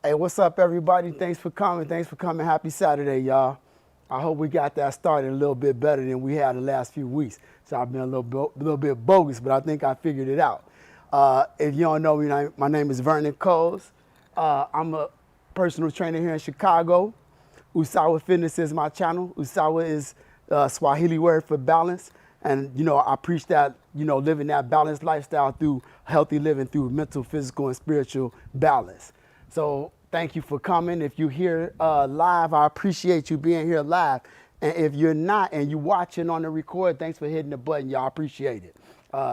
Hey, what's up, everybody? Thanks for coming. Thanks for coming. Happy Saturday, y'all. I hope we got that started a little bit better than we had the last few weeks. So I've been a little bit bogus, but I think I figured it out. If you don't know me, my name is Vernon Coles. I'm a personal trainer here in Chicago. Usawa Fitness is my channel. Usawa is Swahili word for balance. And, I preach that, living that balanced lifestyle through healthy living, through mental, physical, and spiritual balance. So thank you for coming. If you're here live, I appreciate you being here live. And if you're not and you're watching on the record, thanks for hitting the button. Y'all appreciate it.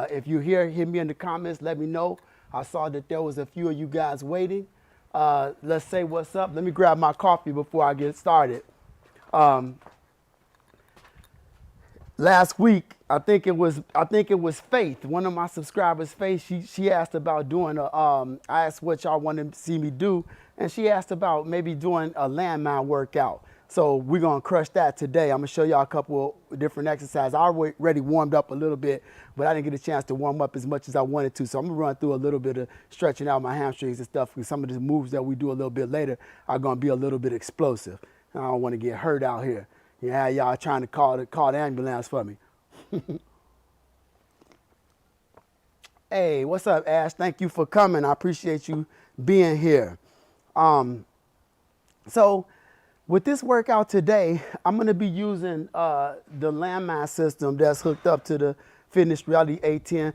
If you're here, hit me in the comments. Let me know. I saw that there was a few of you guys waiting. Let's say what's up. Let me grab my coffee before I get started. Last week, I think it was Faith, one of my subscribers, Faith. She asked about doing I asked what y'all want to see me do, and she asked about maybe doing a landmine workout. So we're gonna crush that today. I'm gonna show y'all a couple of different exercises. I already warmed up a little bit, but I didn't get a chance to warm up as much as I wanted to. So I'm gonna run through a little bit of stretching out my hamstrings and stuff, because some of the moves that we do a little bit later are gonna be a little bit explosive. I don't want to get hurt out here. Yeah, y'all trying to call the ambulance for me. Hey, what's up, Ash? Thank you for coming. I appreciate you being here. So with this workout today, I'm going to be using the Landmine system that's hooked up to the Fitness Reality A10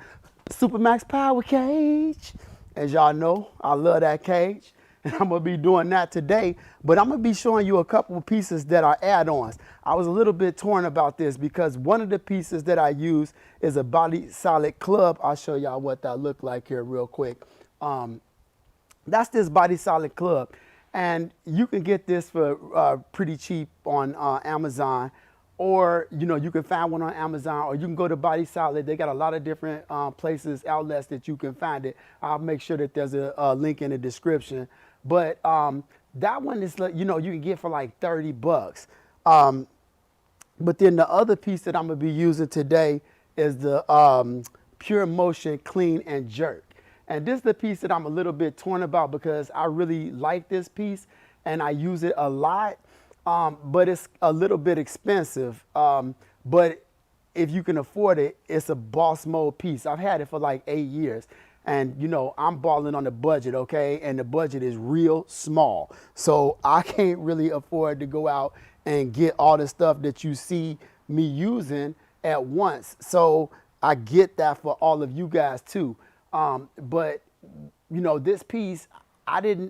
Supermax Power Cage. As y'all know, I love that cage. And I'm going to be doing that today, but I'm going to be showing you a couple of pieces that are add-ons. I was a little bit torn about this because one of the pieces that I use is a body solid club. I'll show y'all what that looked like here real quick. That's this body solid club. And you can get this for pretty cheap on Amazon, or, you can find one on Amazon, or you can go to Body Solid. They got a lot of different places, outlets that you can find it. I'll make sure that there's a link in the description. But that one is, you can get for like 30 bucks. But then the other piece that I'm gonna be using today is the Purmotion Clean and Jerk. And this is the piece that I'm a little bit torn about because I really like this piece and I use it a lot. But it's a little bit expensive. But if you can afford it, it's a boss mode piece. I've had it for like 8 years. And, I'm balling on the budget, okay? And the budget is real small. So I can't really afford to go out and get all the stuff that you see me using at once. So I get that for all of you guys too. But, this piece,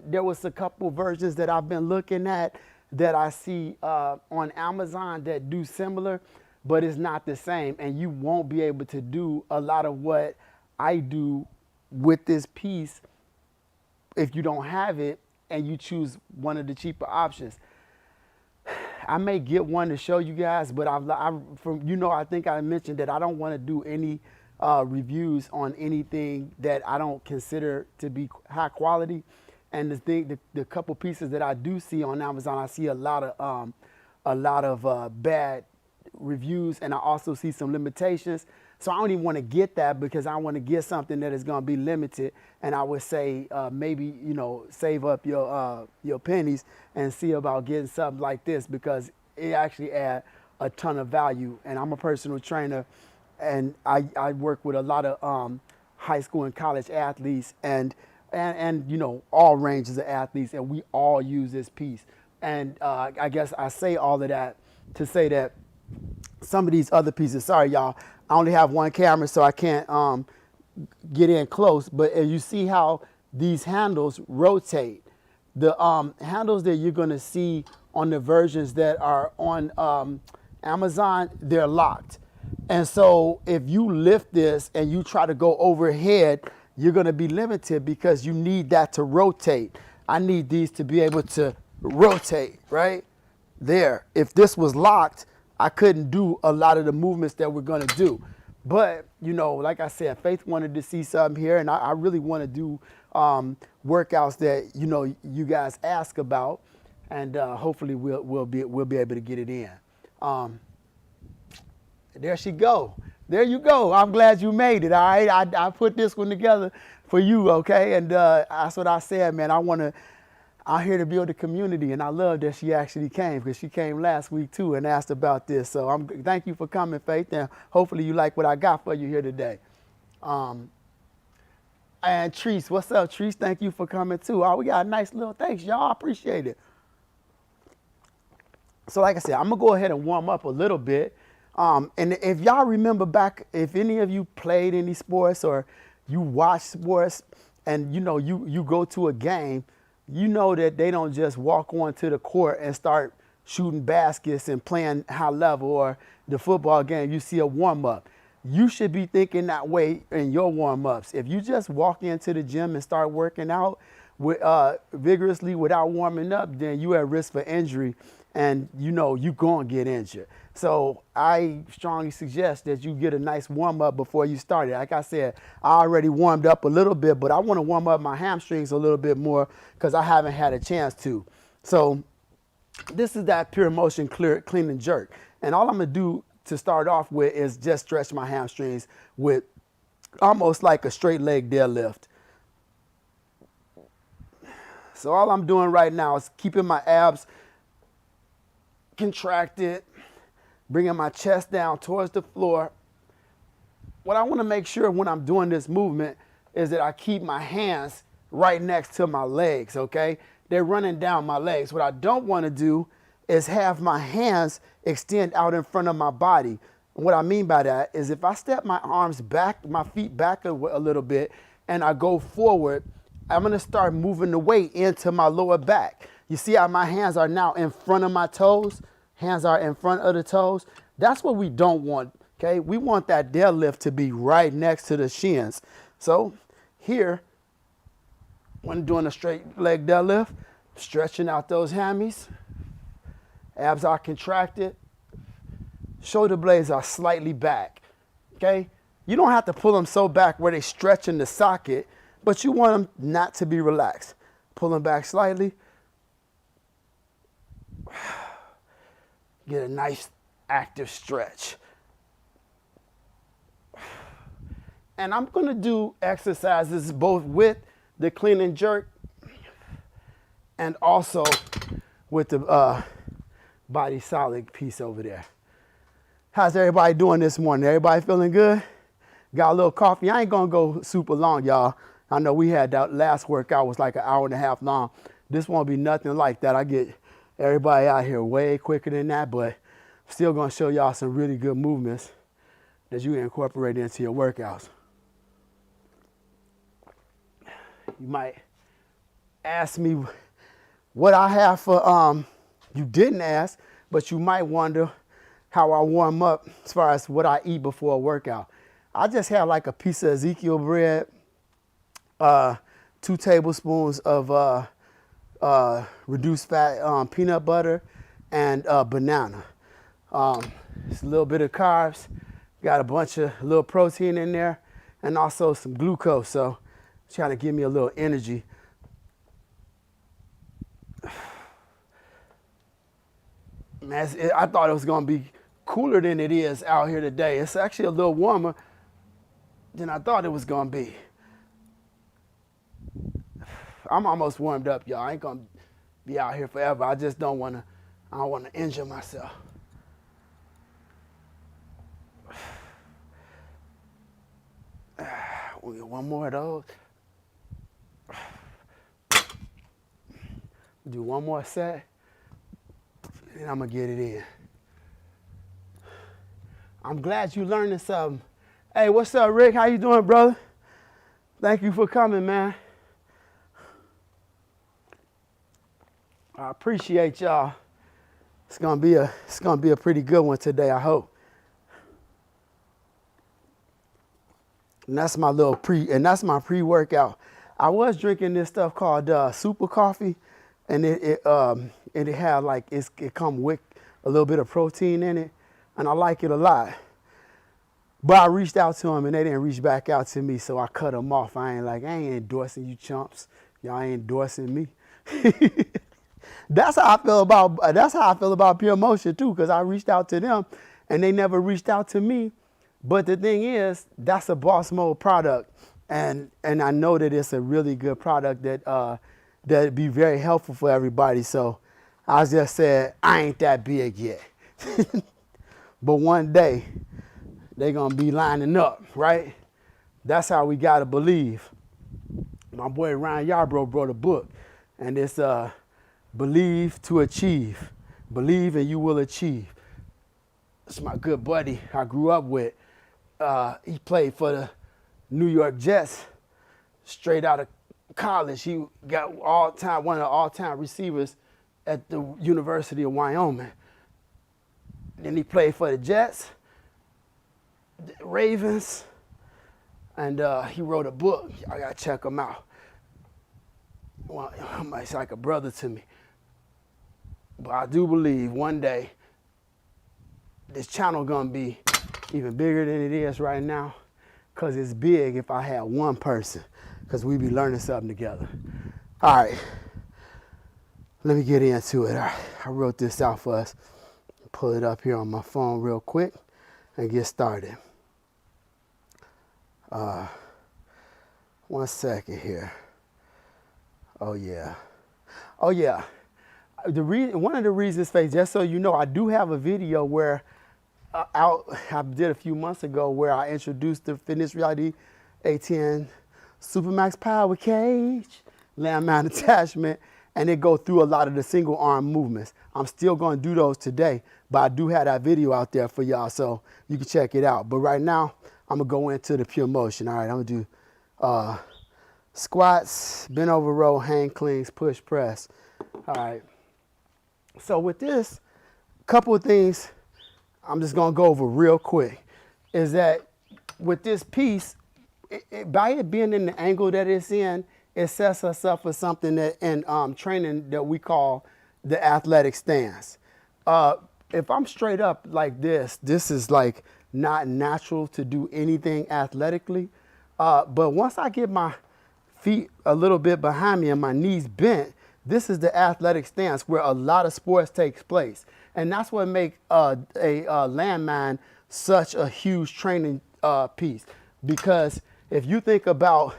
there was a couple versions that I've been looking at that I see on Amazon that do similar, but it's not the same. And you won't be able to do a lot of what I do with this piece if you don't have it and you choose one of the cheaper options. I may get one to show you guys, but I think I mentioned that I don't want to do any reviews on anything that I don't consider to be high quality. And the couple pieces that I do see on Amazon, I see a lot of bad reviews, and I also see some limitations. So I don't even want to get that because I want to get something that is going to be limited. And I would say maybe save up your pennies and see about getting something like this, because it actually adds a ton of value. And I'm a personal trainer, and I work with a lot of high school and college athletes and all ranges of athletes, and we all use this piece. And I guess I say all of that to say that some of these other pieces, sorry y'all, I only have one camera so I can't get in close, but as you see how these handles rotate, the handles that you're gonna see on the versions that are on Amazon, they're locked. And so if you lift this and you try to go overhead, you're going to be limited because you need that to rotate. I need these to be able to rotate right there. If this was locked, I couldn't do a lot of the movements that we're going to do. But, like I said, Faith wanted to see something here, and I really want to do workouts that, you guys ask about, and hopefully we'll be able to get it in. There she go. There you go. I'm glad you made it. All right. I put this one together for you. Okay. And that's what I said, man. I want I'm here to build a community, and I love that she actually came because she came last week too and asked about this. So thank you for coming, Faith, and hopefully you like what I got for you here today. And Treese, what's up, Treese? Thank you for coming too. Oh, we got a nice little thanks, y'all. I appreciate it. So like I said, I'm gonna go ahead and warm up a little bit. And if y'all remember back, if any of you played any sports or you watch sports and you know you go to a game, you know that they don't just walk onto the court and start shooting baskets and playing high level, or the football game, you see a warm up. You should be thinking that way in your warm ups. If you just walk into the gym and start working out with, vigorously without warming up, then you at risk for injury, and you know you gonna get injured. So I strongly suggest that you get a nice warm up before you start it. Like I said, I already warmed up a little bit, but I want to warm up my hamstrings a little bit more because I haven't had a chance to. So this is that Purmotion clean and jerk, and all I'm gonna do to start off with is just stretch my hamstrings with almost like a straight leg deadlift. So all I'm doing right now is keeping my abs contracted, bringing my chest down towards the floor. What I want to make sure when I'm doing this movement is that I keep my hands right next to my legs, okay? They're running down my legs. What I don't want to do is have my hands extend out in front of my body. And what I mean by that is if I step my arms back, my feet back a little bit, and I go forward, I'm going to start moving the weight into my lower back. You see how my hands are now in front of my toes? Hands are in front of the toes. That's what we don't want, okay? We want that deadlift to be right next to the shins. So here, when doing a straight leg deadlift, stretching out those hammies, abs are contracted, shoulder blades are slightly back, okay? You don't have to pull them so back where they stretch in the socket, but you want them not to be relaxed. Pull them back slightly. Get a nice active stretch. And I'm gonna do exercises both with the clean and jerk and also with the body solid piece over there. How's everybody doing this morning? Everybody feeling good? Got a little coffee? I ain't gonna go super long, y'all. I know we had that last workout was like an hour and a half long. This won't be nothing like that. I get everybody out here way quicker than that, but I'm still gonna show y'all some really good movements that you can incorporate into your workouts. You might ask me what I have for, you didn't ask, but you might wonder how I warm up as far as what I eat before a workout. I just have like a piece of Ezekiel bread, 2 tablespoons of reduced fat peanut butter, and banana. Just a little bit of carbs, got a bunch of little protein in there, and also some glucose, so trying to give me a little energy. Man, I thought it was gonna be cooler than it is out here today. It's actually a little warmer than I thought it was gonna be. I'm almost warmed up, y'all. I ain't gonna be out here forever. I just don't wanna injure myself. We'll get one more of those. Do one more set, and I'm gonna get it in. I'm glad you learning something. Hey, what's up, Rick? How you doing, brother? Thank you for coming, man. I appreciate y'all. It's gonna be a pretty good one today, I hope. And that's my little pre-workout. I was drinking this stuff called super coffee, and it had like it come with a little bit of protein in it, and I like it a lot. But I reached out to them and they didn't reach back out to me, so I cut them off. I ain't endorsing you chumps. Y'all ain't endorsing me. That's how I feel about Purmotion too, because I reached out to them and they never reached out to me. But the thing is, that's a boss mode product, and I know that it's a really good product that that'd be very helpful for everybody. So I just said, I ain't that big yet. But one day, they're going to be lining up, right? That's how we got to believe. My boy Ryan Yarbrough wrote a book, and it's Believe to Achieve. Believe and you will achieve. It's my good buddy I grew up with. He played for the New York Jets straight out of college. He got one of the all-time receivers at the University of Wyoming. Then he played for the Jets, the Ravens, and he wrote a book. I gotta check him out. Well, he's like a brother to me. But I do believe one day this channel gonna be even bigger than it is right now, because it's big if I had one person, because we be learning something together. All right, let me get into it. All right, I wrote this out for us. Pull it up here on my phone real quick and get started. 1 second here. Oh yeah. One of the reasons, Faith, just so you know, I do have a video where I did a few months ago where I introduced the Fitness Reality A10 Supermax Power Cage, landmine attachment, and it go through a lot of the single arm movements. I'm still going to do those today, but I do have that video out there for y'all, so you can check it out. But right now, I'm going to go into the Purmotion. All right, I'm going to do squats, bent over row, hang cleans, push press. All right. So with this, a couple of things I'm just going to go over real quick is that with this piece, by it being in the angle that it's in, it sets us up for something that in training that we call the athletic stance. If I'm straight up like this is like not natural to do anything athletically. But once I get my feet a little bit behind me and my knees bent, this is the athletic stance where a lot of sports takes place. And that's what makes a landmine such a huge training piece. Because if you think about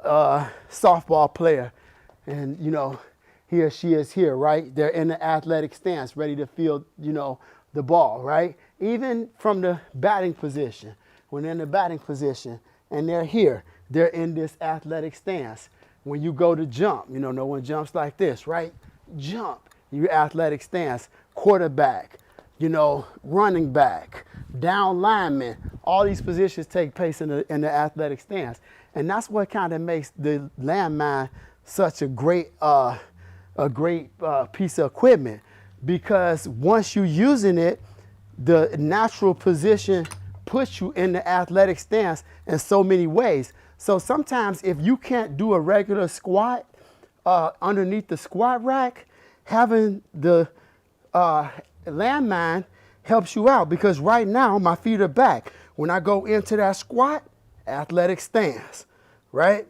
softball player, and you know, he or she is here, right? They're in the athletic stance, ready to field, you know, the ball, right? Even from the batting position, when they're in the batting position and they're here, they're in this athletic stance. When you go to jump, you know, no one jumps like this, right? Jump, your athletic stance. Quarterback, you know, running back, down lineman, all these positions take place in the athletic stance. And that's what kind of makes the landmine such a great piece of equipment, because once you're using it, the natural position puts you in the athletic stance in so many ways. So sometimes if you can't do a regular squat underneath the squat rack, having the landmine helps you out, because right now my feet are back. When I go into that squat, athletic stance, right?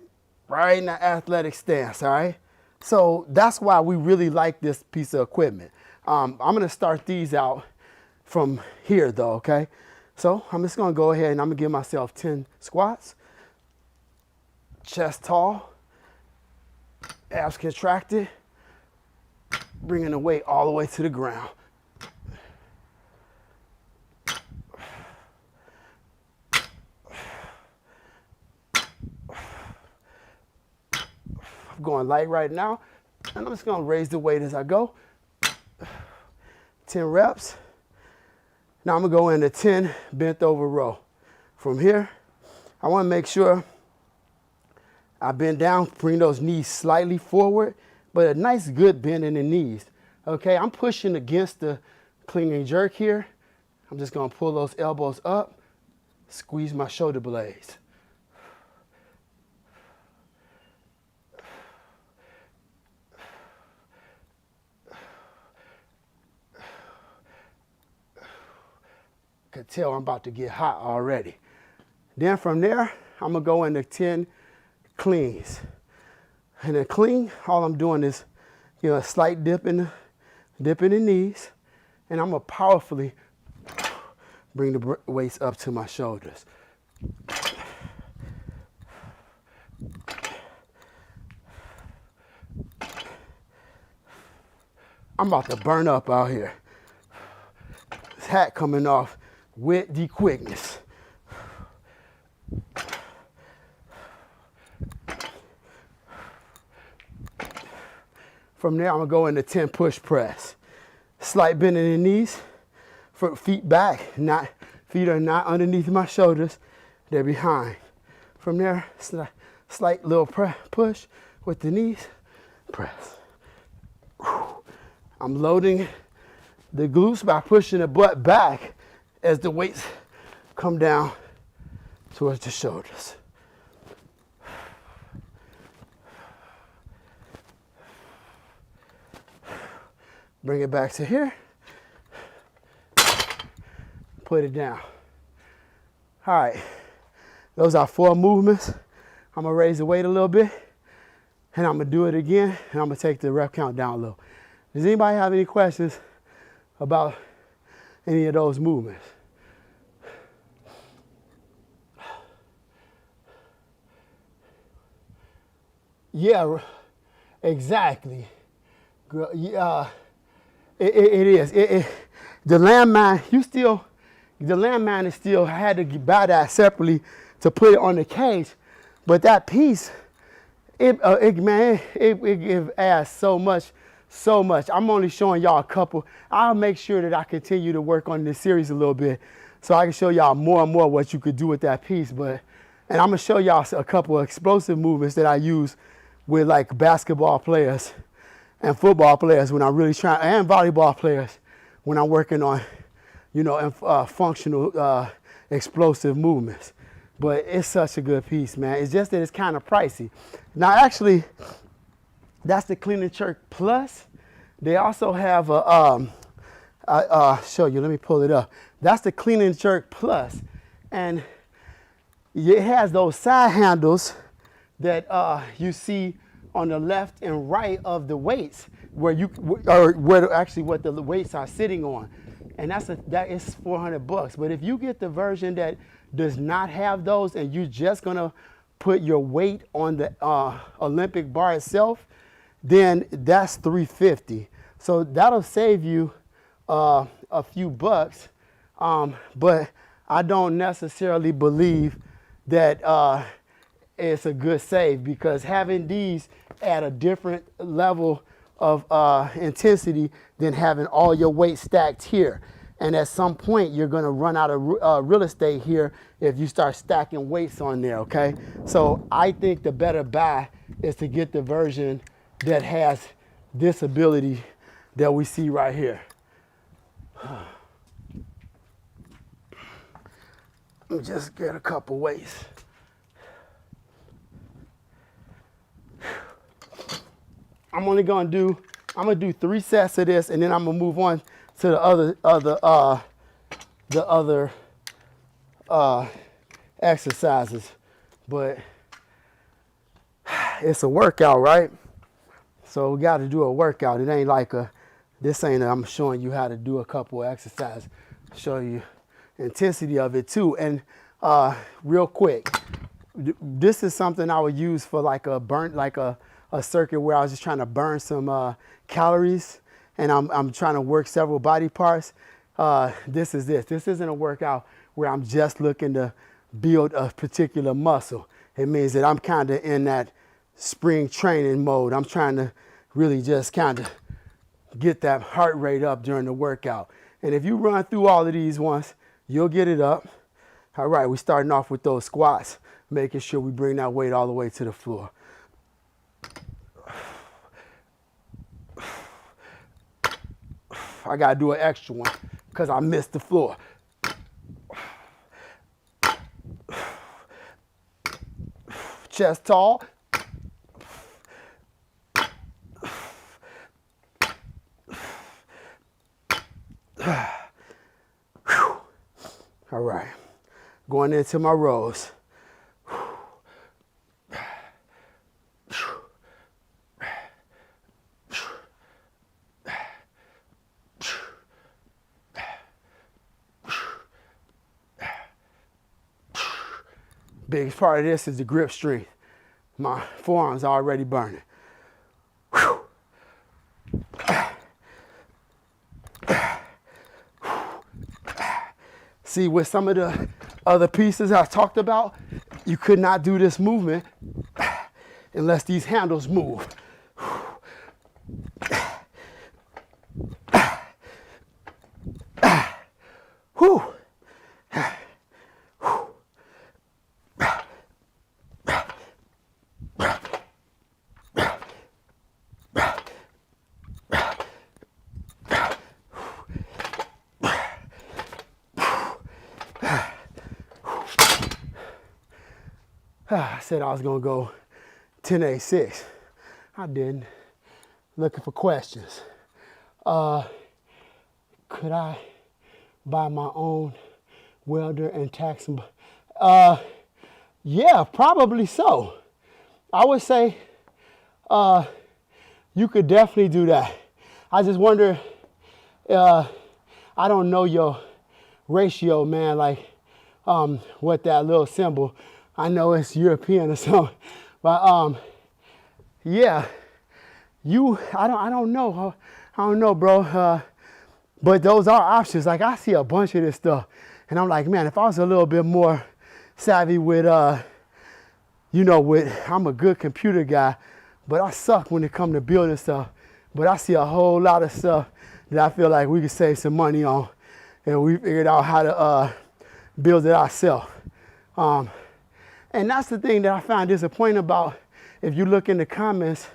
Right in the athletic stance, all right? So that's why we really like this piece of equipment. I'm gonna start these out from here though, okay? So I'm just gonna go ahead and I'm gonna give myself 10 squats, chest tall, abs contracted, bringing the weight all the way to the ground. I'm going light right now, and I'm just gonna raise the weight as I go. 10 reps. Now I'm gonna go into 10 bent over row. From here, I wanna make sure I bend down, bring those knees slightly forward, but a nice good bend in the knees. Okay, I'm pushing against the clean and jerk here. I'm just gonna pull those elbows up, squeeze my shoulder blades. Could tell I'm about to get hot already. Then from there, I'm gonna go into 10 cleans. And then clean, all I'm doing is, you know, a slight dip in the knees, and I'm gonna powerfully bring the weights up to my shoulders. I'm about to burn up out here. This hat coming off with the quickness. From there, I'm gonna go into 10 push press. Slight bend in the knees, feet back, feet are not underneath my shoulders, they're behind. From there, slight little push with the knees, press. I'm loading the glutes by pushing the butt back as the weights come down towards the shoulders. Bring it back to here. Put it down. All right, those are 4 movements. I'm gonna raise the weight a little bit, and I'm gonna do it again, and I'm gonna take the rep count down a little. Does anybody have any questions about any of those movements? Yeah, exactly. Yeah, it is. The landmine, the landmine is still, I had to buy that separately to put it on the cage, but that piece, it adds so much. I'm only showing y'all a couple. I'll make sure that I continue to work on this series a little bit so I can show y'all more and more what you could do with that piece. And I'm gonna show y'all a couple of explosive movements that I use with like basketball players and football players when I'm really trying, and volleyball players when I'm working on, functional explosive movements. But it's such a good piece, man. It's just that it's kind of pricey. Now, actually, that's the Clean and Jerk Plus. They also have I'll show you. Let me pull it up. That's the Clean and Jerk Plus, and it has those side handles that you see on the left and right of the weights, what the weights are sitting on, and that is $400. But if you get the version that does not have those, and you're just gonna put your weight on the Olympic bar itself, then that's $350. So that'll save you a few bucks, but I don't necessarily believe that it's a good save, because having these at a different level of intensity than having all your weight stacked here. And at some point, you're gonna run out of real estate here if you start stacking weights on there, okay? So I think the better buy is to get the version that has this ability that we see right here. Let me just get a couple weights. I'm gonna do 3 sets of this, and then I'm gonna move on to the other exercises. But it's a workout, right? So we got to do a workout. It ain't like I'm showing you how to do a couple of exercises. Show you intensity of it too. And real quick, this is something I would use for like a circuit where I was just trying to burn some calories, and I'm trying to work several body parts. This isn't a workout where I'm just looking to build a particular muscle. It means that I'm kind of in that spring training mode. I'm trying to really just kind of get that heart rate up during the workout. And if you run through all of these once, you'll get it up. All right, we're starting off with those squats, making sure we bring that weight all the way to the floor. I gotta do an extra one because I missed the floor. Chest tall. All right, going into my rows. Biggest part of this is the grip strength. My forearms are already burning. See, with some of the other pieces I talked about, you could not do this movement unless these handles move. Whew. I said I was gonna go 10-8-6. I didn't. Looking for questions. Could I buy my own welder and tax them? Yeah, probably so. I would say you could definitely do that. I just wonder, I don't know your ratio, man, like what that little symbol, I know it's European or something, but yeah, I don't know, bro. But those are options. Like I see a bunch of this stuff, and I'm like, man, if I was a little bit more savvy with, I'm a good computer guy, but I suck when it comes to building stuff. But I see a whole lot of stuff that I feel like we could save some money on, and we figured out how to build it ourselves. And that's the thing that I found disappointing about. If you look in the comments,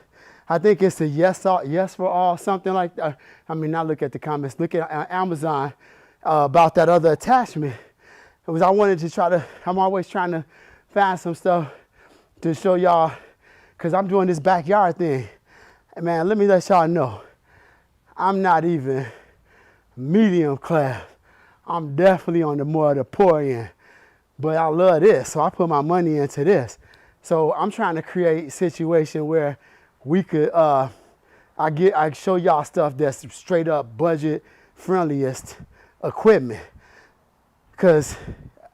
I think it's a yes for all, something like that. I mean, not look at the comments, look at Amazon about that other attachment. It was, I'm always trying to find some stuff to show y'all, because I'm doing this backyard thing. And man, let me let y'all know, I'm not even medium class. I'm definitely on the more of the poor end. But I love this, so I put my money into this. So I'm trying to create a situation where we could, I show y'all stuff that's straight up budget friendliest equipment. Cause,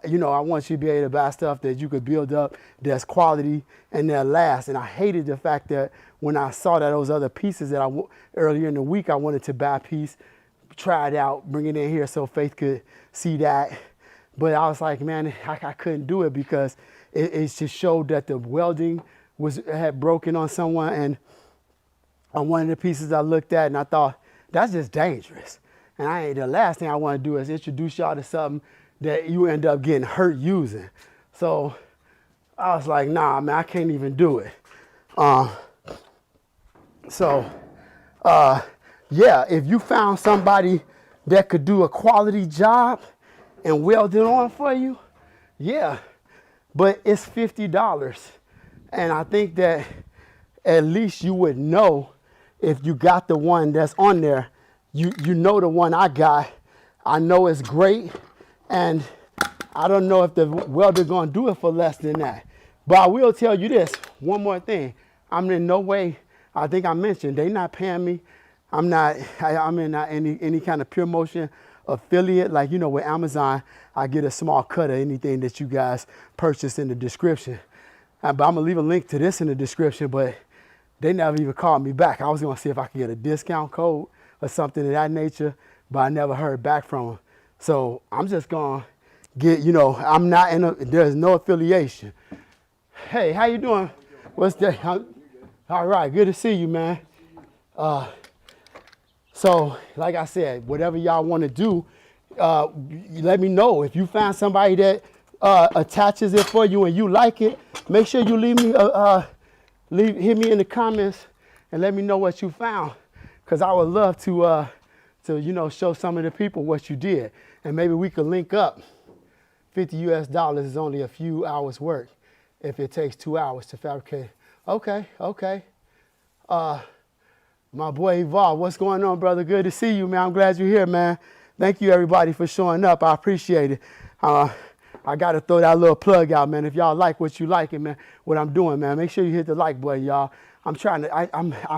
I want you to be able to buy stuff that you could build up that's quality and that lasts. And I hated the fact that when I saw that those other pieces that earlier in the week, I wanted to buy a piece, try it out, bring it in here so Faith could see that. But I was like, man, I couldn't do it because it just showed that the welding had broken on someone. And on one of the pieces I looked at, and I thought, that's just dangerous. And the last thing I want to do is introduce y'all to something that you end up getting hurt using. So I was like, nah, man, I can't even do it. Yeah, if you found somebody that could do a quality job and weld it on for you, yeah, but it's $50. And I think that at least you would know if you got the one that's on there. You know the one I got. I know it's great, and I don't know if the welder gonna do it for less than that. But I will tell you this, one more thing. I'm in no way, I think I mentioned, they not paying me. I'm in not any kind of Purmotion affiliate. Like, with Amazon, I get a small cut of anything that you guys purchase in the description. But I'm gonna leave a link to this in the description, but they never even called me back. I was gonna see if I could get a discount code or something of that nature, but I never heard back from them. So I'm just gonna get, I'm not there's no affiliation. Hey, how you doing? What's that? All right, good to see you, man. So, like I said, whatever y'all want to do, let me know. If you find somebody that attaches it for you and you like it, make sure you hit me in the comments and let me know what you found, because I would love to show some of the people what you did, and maybe we could link up. $50 is only a few hours work if it takes 2 hours to fabricate. Okay. My boy Evolve, what's going on, brother? Good to see you, man. I'm glad you're here, man. Thank you, everybody, for showing up. I appreciate it. I got to throw that little plug out, man. If y'all like what you like, man, what I'm doing, man, make sure you hit the like button, y'all. I'm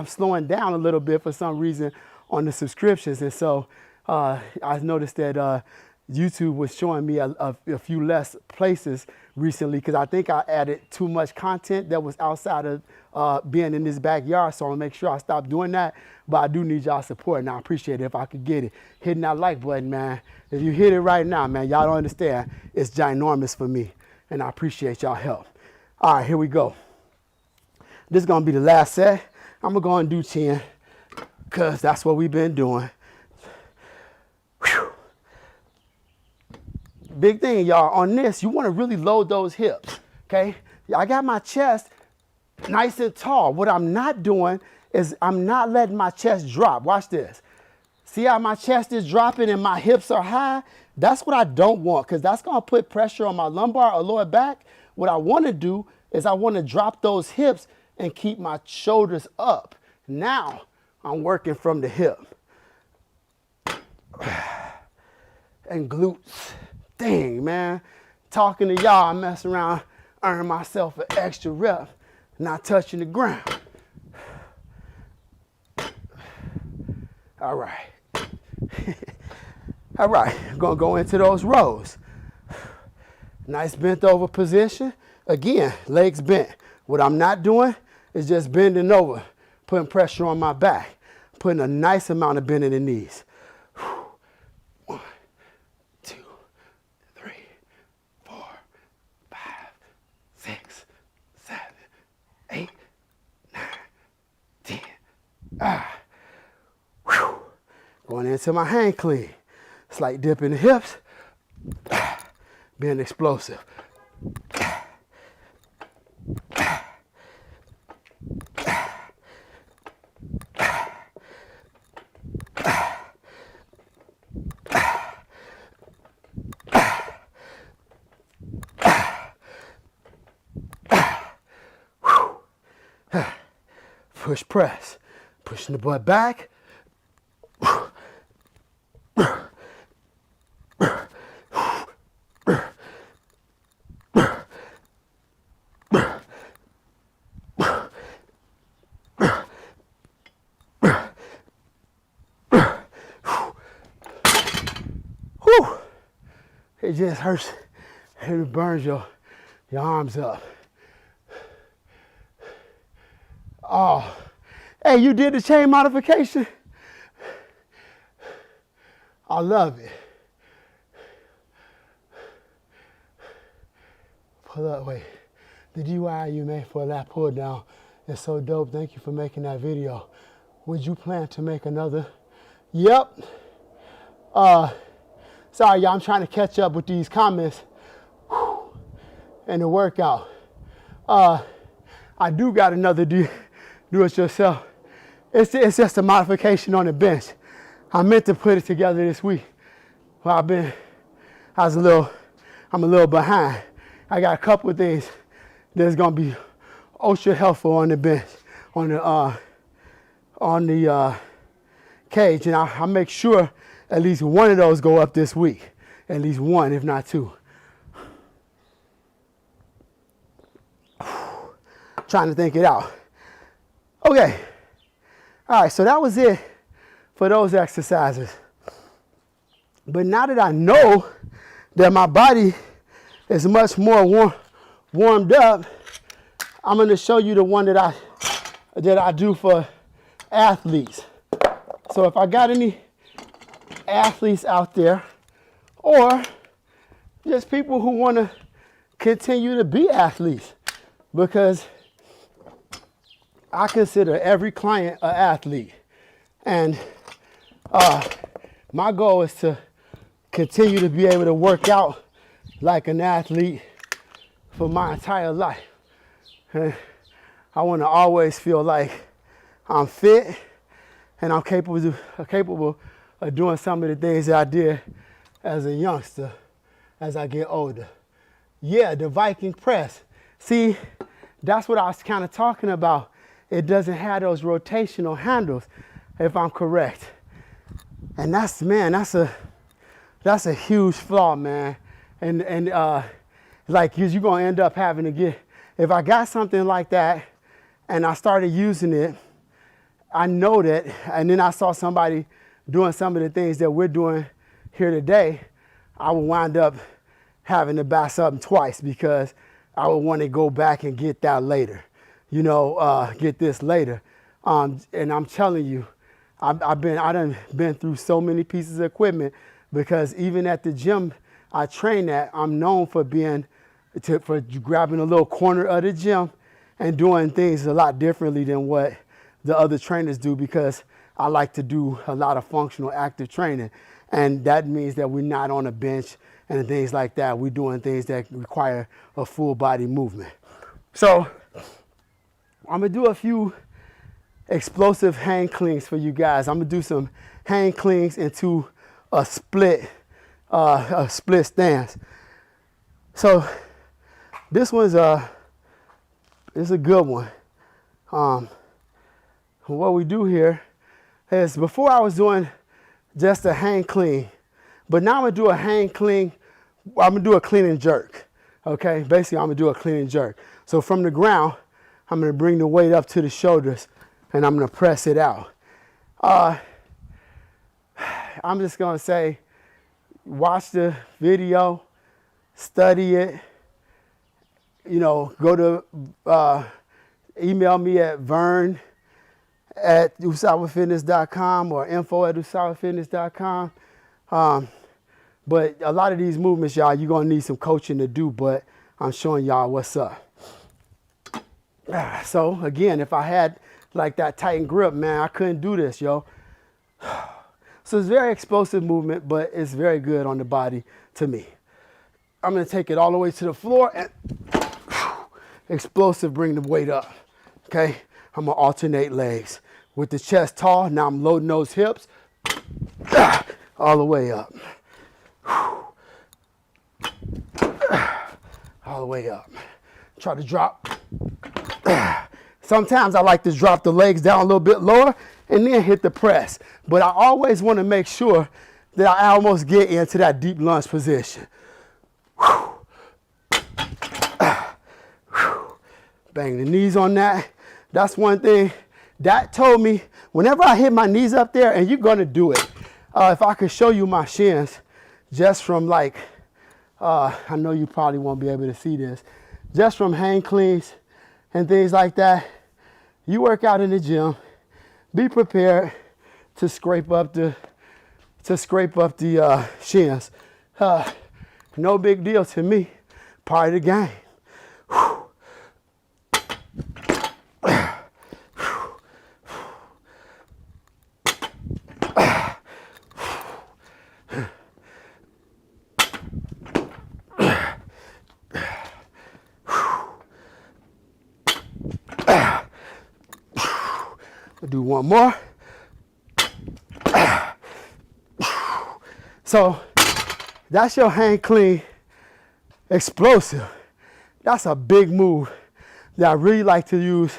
slowing down a little bit for some reason on the subscriptions, and so I noticed that YouTube was showing me a few less places recently because I think I added too much content that was outside of being in this backyard. So I'm gonna make sure I stop doing that. But I do need y'all support, and I appreciate it if I could get it. Hitting that like button, man. If you hit it right now, man, y'all don't understand. It's ginormous for me, and I appreciate y'all help. All right, here we go. This is gonna be the last set. I'm gonna go and do 10 because that's what we've been doing. Whew. Big thing, y'all, on this, you want to really load those hips, okay? I got my chest nice and tall. What I'm not doing is I'm not letting my chest drop. Watch this. See how my chest is dropping and my hips are high? That's what I don't want because that's going to put pressure on my lumbar or lower back. What I want to do is I want to drop those hips and keep my shoulders up. Now I'm working from the hip. And glutes. Dang, man. Talking to y'all, I mess around, earn myself an extra rep, not touching the ground. All right. All right, I'm gonna go into those rows. Nice bent over position. Again, legs bent. What I'm not doing is just bending over, putting pressure on my back, putting a nice amount of bend in the knees. 1, 2, 3, 4, 5, 6, 7, 8, 9, 10. Whew. Going into my hand clean. Slight dip in the hips. Being explosive. Push press, pushing the butt back. Whew. It just hurts. It burns your arms up. Oh, hey, you did the chain modification? I love it. Pull up, wait. The DIY you made for that pull down is so dope. Thank you for making that video. Would you plan to make another? Yep. Sorry, y'all, I'm trying to catch up with these comments and the workout. I do got another do it yourself. It's just a modification on the bench. I meant to put it together this week. Well, I'm a little behind. I got a couple of things that's gonna be ultra helpful on the bench, on the cage, and I'll make sure at least one of those go up this week. At least one, if not two. Trying to think it out. Okay. All right, so that was it for those exercises. But now that I know that my body is much more warmed up, I'm going to show you the one that I do for athletes. So if I got any athletes out there, or just people who want to continue to be athletes, because I consider every client an athlete. And my goal is to continue to be able to work out like an athlete for my entire life. And I want to always feel like I'm fit and I'm capable of doing some of the things that I did as a youngster as I get older. Yeah, the Viking press. See, that's what I was kind of talking about. It doesn't have those rotational handles, if I'm correct. And that's a huge flaw, man. And like, you're gonna end up having to get, if I got something like that and I started using it, I know that, and then I saw somebody doing some of the things that we're doing here today, I would wind up having to buy something twice because I would want to go back and get that later, get this later. And I'm telling you, I done been through so many pieces of equipment because even at the gym I train at, I'm known for for grabbing a little corner of the gym and doing things a lot differently than what the other trainers do because I like to do a lot of functional active training. And that means that we're not on a bench and things like that. We're doing things that require a full body movement. So I'm gonna do a few explosive hang cleans for you guys. I'm gonna do some hang cleans into a split stance. So this one's is a good one. What we do here is, before I was doing just a hang clean, but now I'm gonna do a hang clean. I'm gonna do a clean and jerk. Okay, basically I'm gonna do a clean and jerk. So from the ground, I'm gonna bring the weight up to the shoulders and I'm gonna press it out. I'm just gonna say, watch the video, study it, go to email me at vern@usawafitness.com or info@usawafitness.com. But a lot of these movements, y'all, you're gonna need some coaching to do, but I'm showing y'all what's up. So again, if I had like that tight grip, man, I couldn't do this, yo. So it's very explosive movement, but it's very good on the body to me. I'm gonna take it all the way to the floor and explosive, bring the weight up, okay? I'm gonna alternate legs. With the chest tall, now I'm loading those hips all the way up. All the way up. Try to drop. Sometimes I like to drop the legs down a little bit lower and then hit the press. But I always want to make sure that I almost get into that deep lunge position. Bang the knees on that. That's one thing that told me whenever I hit my knees up there, and you're going to do it. If I could show you my shins just from like, I know you probably won't be able to see this, just from hang cleans and things like that. You work out in the gym, be prepared to scrape up the shins. No big deal to me. Part of the game. Do one more. So that's your hang clean explosive. That's a big move that I really like to use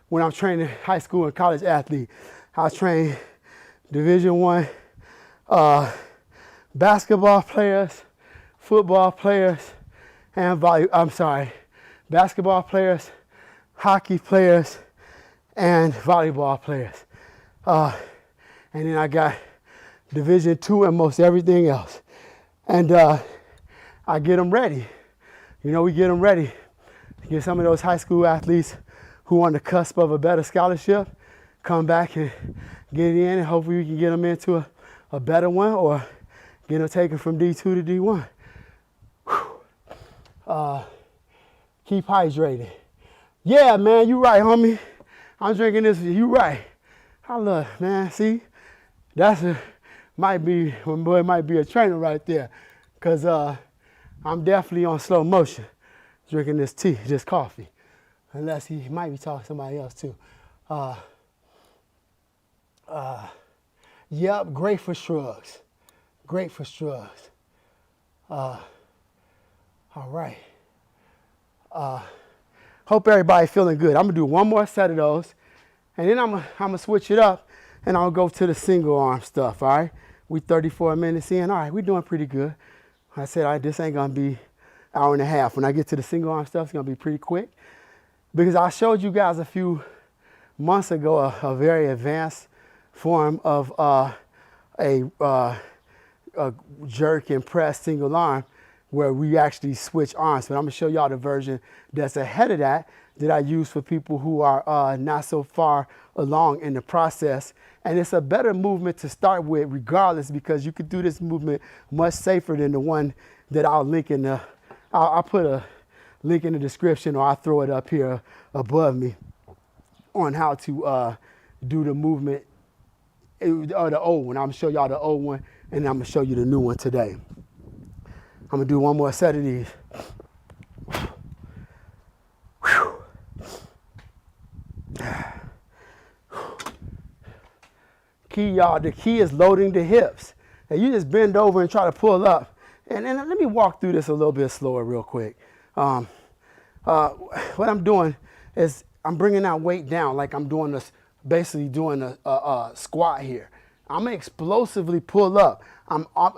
when I'm training high school and college athletes. I train Division I basketball players, football players, and basketball players, hockey players, and volleyball players. And then I got Division II and most everything else. And I get them ready. We get them ready to get some of those high school athletes who are on the cusp of a better scholarship, come back and get in, and hopefully we can get them into a better one or get them taken from D2 to D1. Keep hydrated. Yeah, man, you right, homie. I'm drinking this, you right. I love, man, see? Might be a trainer right there. Cause I'm definitely on slow motion drinking this tea, this coffee. Unless he might be talking to somebody else too. Yep, great for shrugs. Great for shrugs. All right. Hope everybody feeling good. I'm gonna do one more set of those, and then I'm gonna switch it up, and I'll go to the single arm stuff. All right, we 34 minutes in. All right, we're doing pretty good. I said, all right, this ain't gonna be an hour and a half. When I get to the single arm stuff, it's gonna be pretty quick, because I showed you guys a few months ago a very advanced form of a jerk and press single arm where we actually switch arms. But I'm gonna show y'all the version that's ahead of that I use for people who are not so far along in the process. And it's a better movement to start with regardless, because you could do this movement much safer than the one that I'll link in the, I'll put a link in the description, or I'll throw it up here above me on how to do the movement, or the old one. I'm gonna show y'all the old one, and I'm gonna show you the new one today. I'm gonna do one more set of these. Key, y'all, the key is loading the hips. And you just bend over and try to pull up. And let me walk through this a little bit slower real quick. What I'm doing is I'm bringing that weight down like I'm doing this, basically doing a squat here. I'm gonna explosively pull up.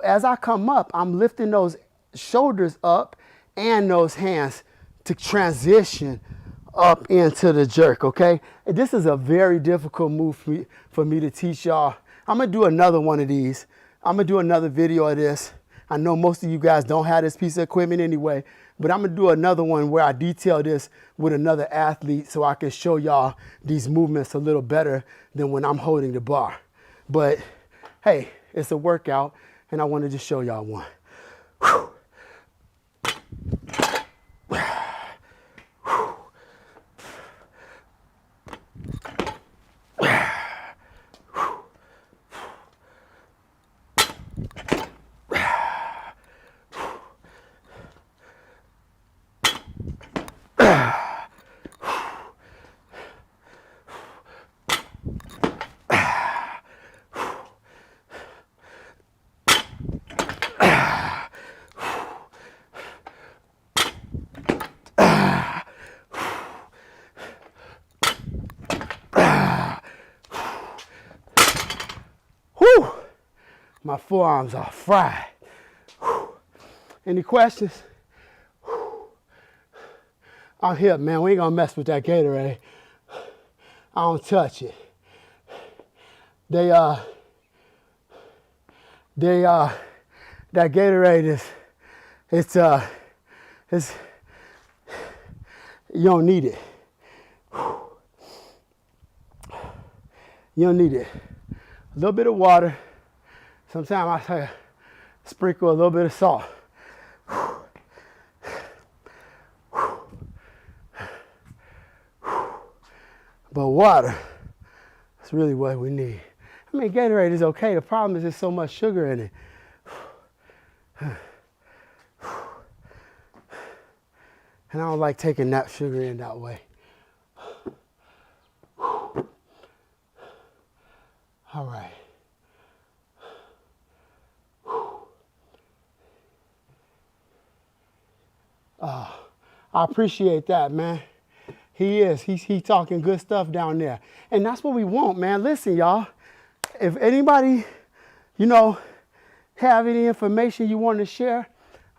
As I come up, I'm lifting those shoulders up and those hands to transition up into the jerk, okay? This is a very difficult move for me to teach y'all. I'm gonna do another one of these. I'm gonna do another video of this. I know most of you guys don't have this piece of equipment anyway, but I'm gonna do another one where I detail this with another athlete so I can show y'all these movements a little better than when I'm holding the bar. But hey, it's a workout and I wanted to show y'all one. Whew. My forearms are fried. Whew. Any questions? Whew. I'm here, man. We ain't gonna mess with that Gatorade. I don't touch it. That Gatorade it's you don't need it. Whew. You don't need it. A little bit of water. Sometimes I sprinkle a little bit of salt. But water is really what we need. I mean, Gatorade is okay. The problem is there's so much sugar in it. And I don't like taking that sugar in that way. All right. I appreciate that, man. He's talking good stuff down there. And that's what we want, man. Listen, y'all, if anybody, you know, have any information you want to share,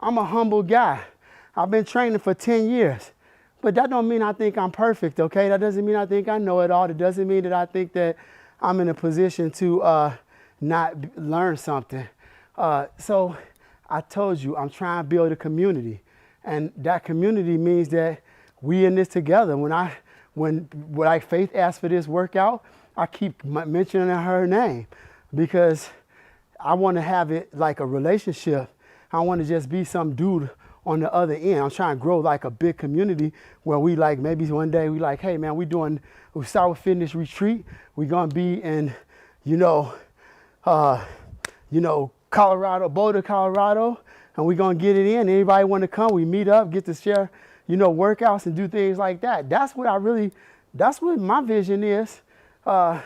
I'm a humble guy. I've been training for 10 years, but that don't mean I think I'm perfect, okay? That doesn't mean I think I know it all. It doesn't mean that I think that I'm in a position to not learn something. So I told you, I'm trying to build a community. And that community means that we in this together. When Faith asked for this workout, I keep mentioning her name because I want to have it like a relationship. I want to just be some dude on the other end. I'm trying to grow like a big community where we like, maybe one day we like, hey man, we start with fitness retreat. We're going to be in, Colorado, Boulder, Colorado. And we're going to get it in. Anybody want to come, we meet up, get to share, workouts and do things like that. That's what my vision is. And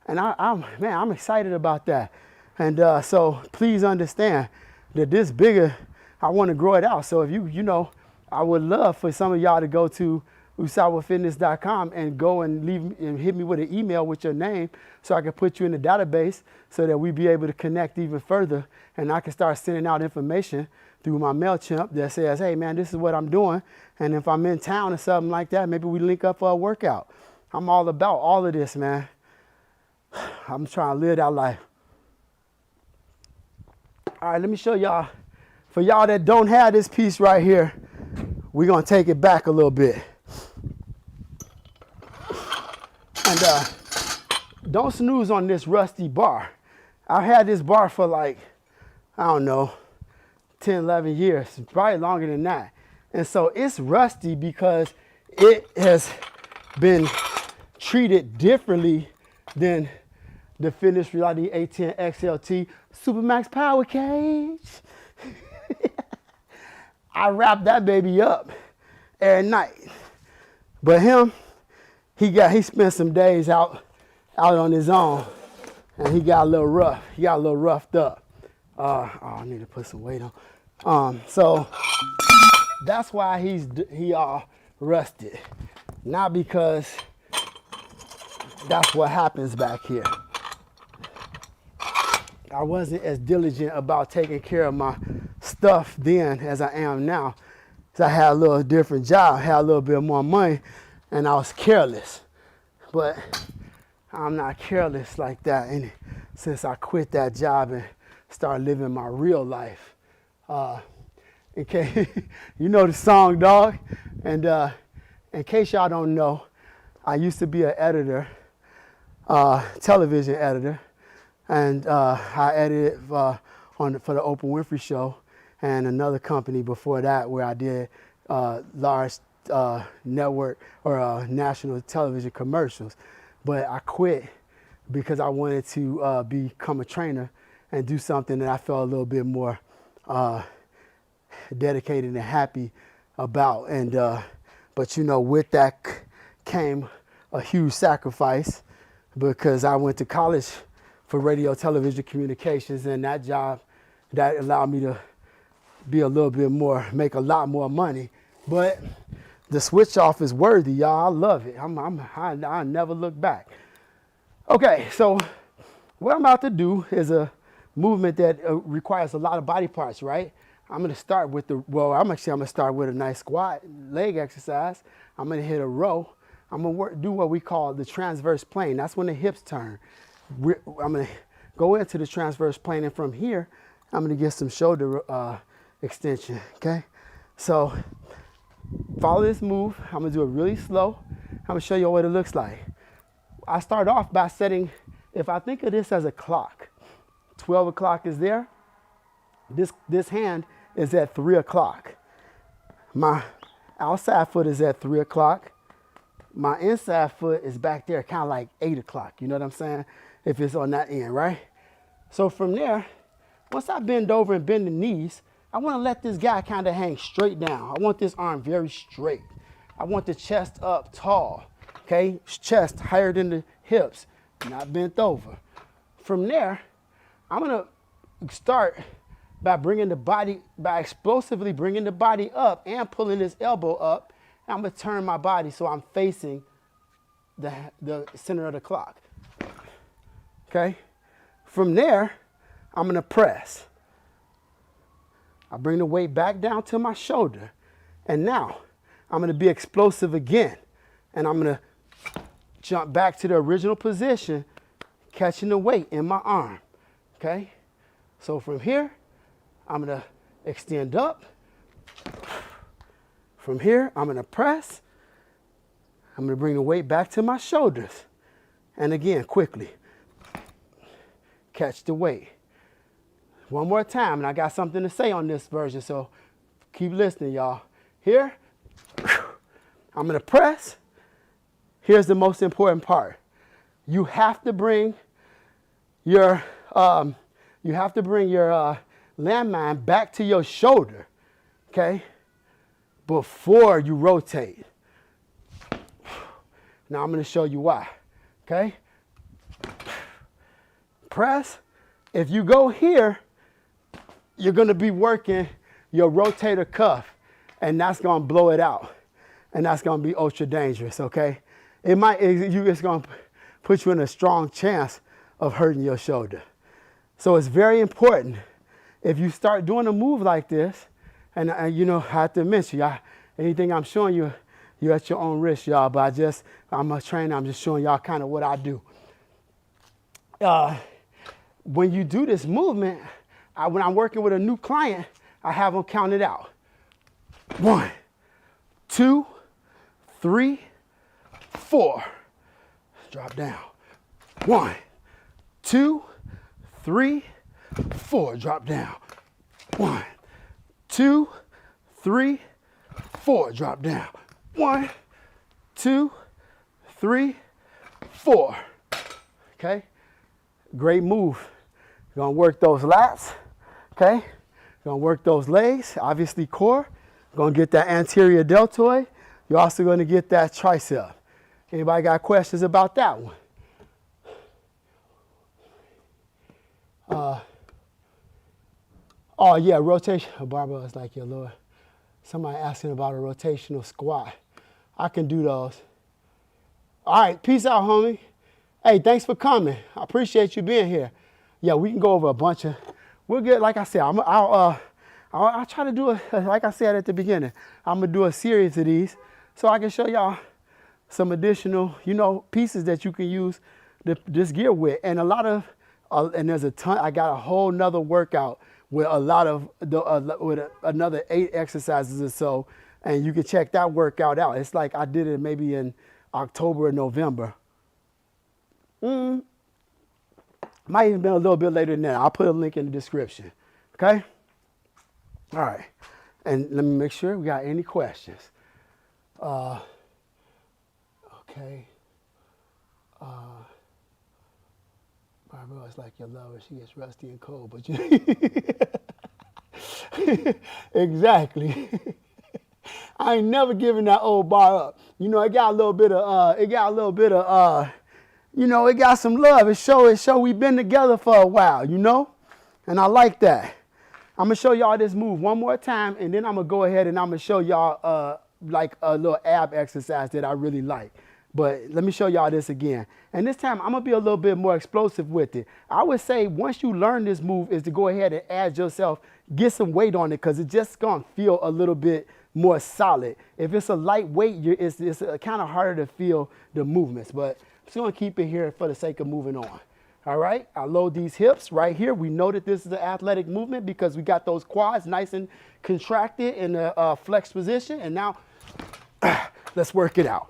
I'm excited about that. And so please understand that this bigger, I want to grow it out. So if I would love for some of y'all to go to usawafitness.com and go and hit me with an email with your name so I can put you in the database so that we be able to connect even further, and I can start sending out information through my MailChimp that says, hey man, this is what I'm doing, and if I'm in town or something like that, maybe we link up for a workout. I'm all about all of this, man. I'm trying to live that life. All right, let me show y'all. For y'all that don't have this piece right here, we're gonna take it back a little bit. And don't snooze on this rusty bar. I've had this bar for like, I don't know, 10, 11 years, probably longer than that. And so it's rusty because it has been treated differently than the Fitness Reality A10 XLT Supermax Power Cage. I wrap that baby up every night. But him, he spent some days out on his own, and he got a little rough. He got a little roughed up. I need to put some weight on. So that's why he all rusted. Not because that's what happens back here. I wasn't as diligent about taking care of my stuff then as I am now. So I had a little different job, had a little bit more money, and I was careless. But I'm not careless like that since I quit that job and started living my real life. In case you know the song, dog. And in case y'all don't know, I used to be an editor, television editor. And I edited for the Oprah Winfrey Show and another company before that where I did large network or national television commercials. But I quit because I wanted to become a trainer and do something that I felt a little bit more dedicated and happy about. And but you know, with that came a huge sacrifice because I went to college for radio, television, communications, and that job that allowed me to be a little bit more, make a lot more money. But the switch off is worthy, y'all. I love it. I never look back. Okay, so what I'm about to do is a movement that requires a lot of body parts, right? I'm gonna start with I'm gonna start with a nice squat leg exercise. I'm gonna hit a row. I'm gonna do what we call the transverse plane. That's when the hips turn. I'm gonna go into the transverse plane, and from here, I'm gonna get some shoulder extension, okay? So follow this move. I'm gonna do it really slow. I'm gonna show you what it looks like. I start off by setting, if I think of this as a clock, 12 o'clock is there. This hand is at 3 o'clock. My outside foot is at 3 o'clock. My inside foot is back there, kind of like 8 o'clock. You know what I'm saying? If it's on that end, right? So from there, once I bend over and bend the knees, I want to let this guy kind of hang straight down. I want this arm very straight. I want the chest up tall, okay? Chest higher than the hips, not bent over. From there, I'm going to start by explosively bringing the body up and pulling this elbow up. I'm going to turn my body so I'm facing the center of the clock. Okay? From there, I'm going to press. I bring the weight back down to my shoulder. And now, I'm going to be explosive again. And I'm going to jump back to the original position, catching the weight in my arm. Okay? So from here, I'm going to extend up. From here, I'm going to press. I'm going to bring the weight back to my shoulders. And again, quickly, catch the weight. One more time, and I got something to say on this version, so keep listening, y'all. Here, I'm going to press. Here's the most important part. You have to bring your landmine back to your shoulder, okay, before you rotate. Now I'm going to show you why, okay? Press. If you go here, you're going to be working your rotator cuff, and that's going to blow it out, and that's going to be ultra dangerous, okay? It's going to put you in a strong chance of hurting your shoulder. So it's very important if you start doing a move like this, and you know, I have to mention, y'all, anything I'm showing you, you're at your own risk, y'all, but I'm a trainer, I'm just showing y'all kind of what I do. When you do this movement, when I'm working with a new client, I have them count it out. 1, 2, 3, 4. Drop down. 1, 2, 3, 4. Drop down. 1, 2, 3, 4. Drop down. 1, 2, 3, 4. Okay? Great move. You're gonna work those lats. Okay? You're gonna work those legs, obviously core. You're gonna get that anterior deltoid. You're also gonna get that tricep. Anybody got questions about that one? Oh yeah, rotation. Barbara was like, yeah, Lord. Somebody asking about a rotational squat. I can do those. All right, peace out, homie. Hey, thanks for coming. I appreciate you being here. Yeah, we can go over a bunch of, we'll get, like I said, I'll try to do it, like I said at the beginning, I'm gonna do a series of these so I can show y'all some additional, pieces that you can use this gear with. And a lot of, and there's a ton, I got a whole nother workout with a lot of, with another 8 exercises or so, and you can check that workout out. It's like I did it maybe in October or November. Might even been a little bit later than that. I'll put a link in the description, okay? All right, and let me make sure we got any questions. Okay. Barbara is like your lover. She gets rusty and cold, but you exactly. I ain't never giving that old bar up. It got a little bit of, it got some love. It show we've been together for a while, and I like that. I'm gonna show y'all this move one more time, and then I'm gonna go ahead and I'm gonna show y'all like a little ab exercise that I really like. But let me show y'all this again. And this time I'm gonna be a little bit more explosive with it. I would say once you learn this move is to go ahead and add yourself, get some weight on it, because it's just gonna feel a little bit more solid. If it's a light weight, it's kind of harder to feel the movements, but I'm just gonna keep it here for the sake of moving on. All right, I load these hips right here. We know that this is an athletic movement because we got those quads nice and contracted in a flex position. And now let's work it out.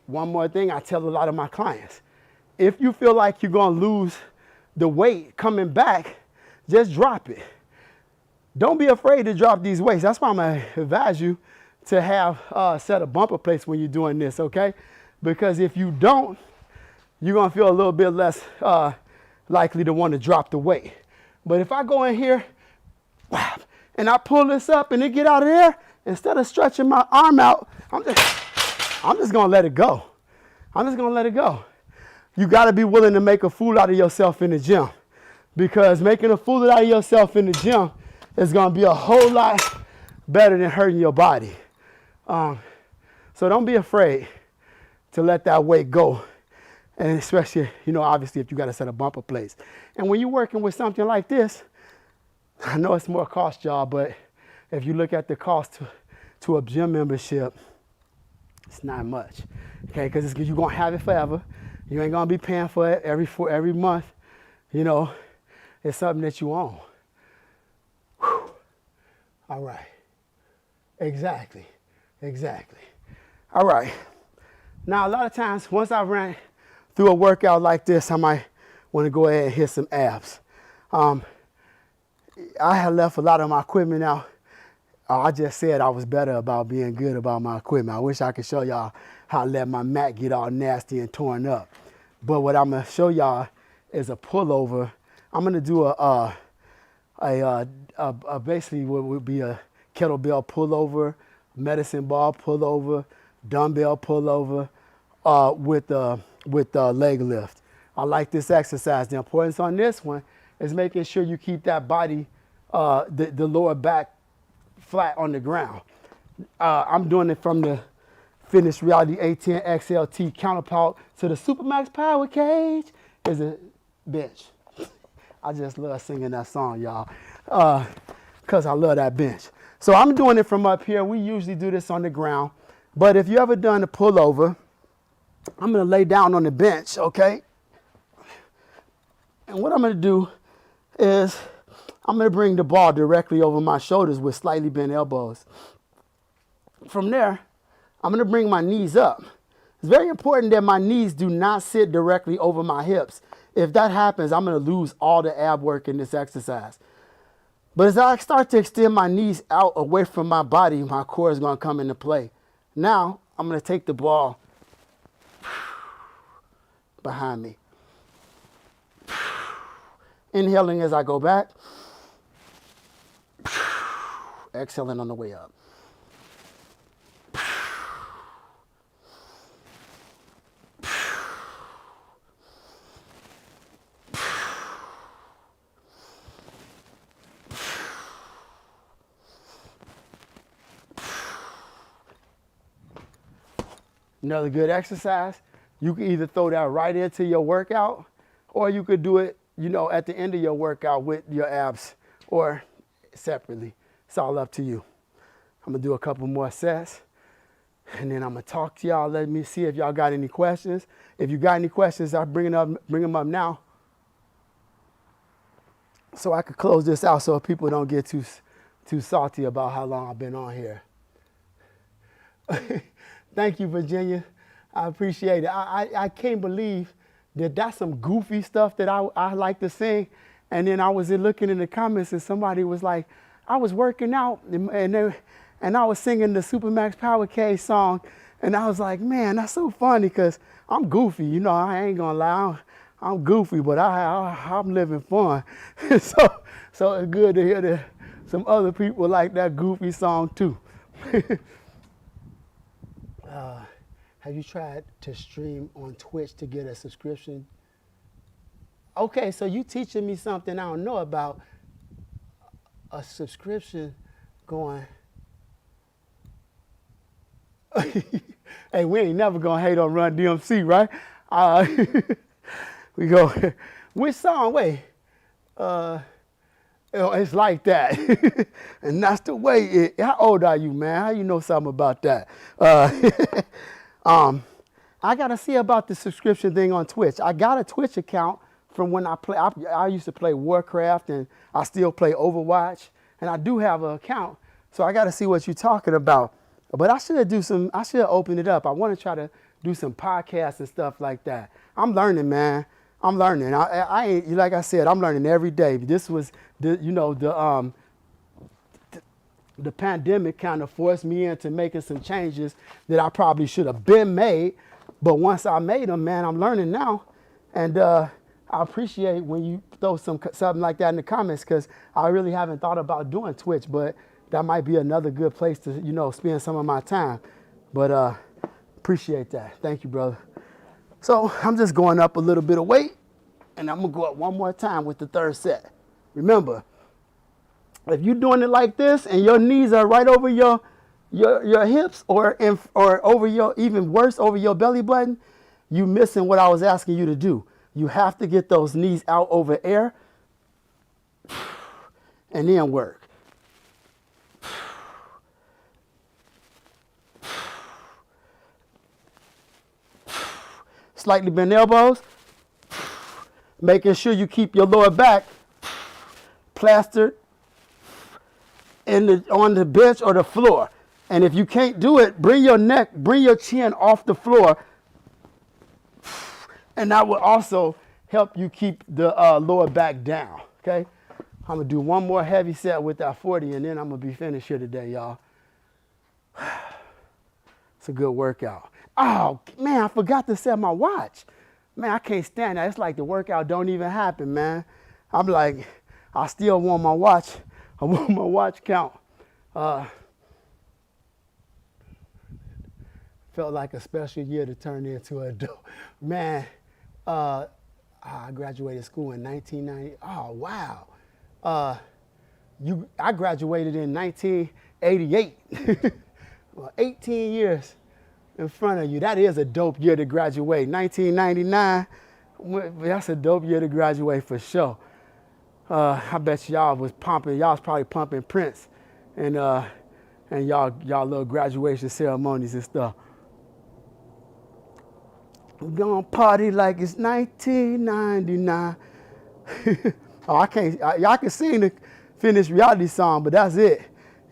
One more thing I tell a lot of my clients. If you feel like you're gonna lose the weight coming back, just drop it. Don't be afraid to drop these weights. That's why I'm gonna advise you to have a set of bumper plates when you're doing this, okay? Because if you don't, you're gonna feel a little bit less likely to want to drop the weight. But if I go in here, and I pull this up and it get out of there, instead of stretching my arm out, I'm just gonna let it go. I'm just gonna let it go. You gotta be willing to make a fool out of yourself in the gym, because making a fool out of yourself in the gym is gonna be a whole lot better than hurting your body. So don't be afraid to let that weight go. And especially, obviously if you got a set of bumper plates. And when you're working with something like this, I know it's more cost, y'all, but if you look at the cost to a gym membership, it's not much, okay? Because you're gonna have it forever. You ain't gonna be paying for it every month. It's something that you own. Whew. All right. Exactly. All right. Now, a lot of times, once I ran through a workout like this, I might want to go ahead and hit some abs. I had left a lot of my equipment out. I just said I was better about being good about my equipment. I wish I could show y'all how I let my mat get all nasty and torn up. But what I'm gonna show y'all is a pullover. I'm gonna do basically what would be a kettlebell pullover, medicine ball pullover, dumbbell pullover with the leg lift. I like this exercise. The importance on this one is making sure you keep that body, the lower back flat on the ground. I'm doing it from the Fitness Reality A10 XLT counterpart to the Supermax Power Cage is a bench. I just love singing that song, y'all, because I love that bench. So I'm doing it from up here. We usually do this on the ground. But if you ever done a pullover, I'm going to lay down on the bench, okay? And what I'm going to do is I'm going to bring the ball directly over my shoulders with slightly bent elbows. From there, I'm going to bring my knees up. It's very important that my knees do not sit directly over my hips. If that happens, I'm going to lose all the ab work in this exercise. But as I start to extend my knees out away from my body, my core is going to come into play. Now, I'm going to take the ball behind me. Inhaling as I go back. Exhaling on the way up. Another good exercise. You can either throw that right into your workout, or you could do it, you know, at the end of your workout with your abs, or separately. It's all up to you. I'm gonna do a couple more sets, and then I'm gonna talk to y'all. Let me see if y'all got any questions. If you got any questions, I'll bring them up now, so I could close this out so people don't get too salty about how long I've been on here. Thank you, Virginia. I appreciate it. I can't believe that that's some goofy stuff that I like to sing. And then I was looking in the comments and somebody was like, I was working out and I was singing the Supermax Power K song. And I was like, man, that's so funny because I'm goofy. You know, I ain't gonna lie. I'm goofy, but I'm living fun. so it's good to hear that some other people like that goofy song too. Have you tried to stream on Twitch to get a subscription? Okay, so you teaching me something I don't know about. A subscription going. Hey, we ain't never gonna hate on Run DMC, right? We go, which song? Wait. It's like that. And that's the way how old are you, man? How you know something about that? I got to see about the subscription thing on Twitch. I got a Twitch account from when I used to play Warcraft, and I still play Overwatch, and I do have an account. So I got to see what you're talking about. But I should open it up. I want to try to do some podcasts and stuff like that. I'm learning, man. I'm learning. I ain't, like I said, I'm learning every day. This was the pandemic kind of forced me into making some changes that I probably should have been made. But once I made them, man, I'm learning now. And I appreciate when you throw something like that in the comments, because I really haven't thought about doing Twitch, but that might be another good place to, you know, spend some of my time. But appreciate that. Thank you, brother. So I'm just going up a little bit of weight, and I'm going to go up one more time with the third set. Remember, if you're doing it like this and your knees are right over your hips or over your, even worse, over your belly button, you missing what I was asking you to do. You have to get those knees out over air and then work. Slightly bent elbows, making sure you keep your lower back plastered on the bench or the floor. And if you can't do it, bring your chin off the floor, and that will also help you keep the lower back down, okay? I'm gonna do one more heavy set with that 40, and then I'm gonna be finished here today, y'all. It's a good workout. Oh, man, I forgot to set my watch. Man, I can't stand that. It's like the workout don't even happen, man. I'm like, I still want my watch. I want my watch count. Felt like a special year to turn into an adult. Man, I graduated school in 1990. Oh, wow. I graduated in 1988. Well, 18 years in front of you. That is a dope year to graduate. 1999, that's a dope year to graduate for sure. I bet y'all was pumping. Y'all was probably pumping Prince, and y'all little graduation ceremonies and stuff. We're gonna party like it's 1999. Oh, I can't. Y'all can sing the finished reality song, but that's it.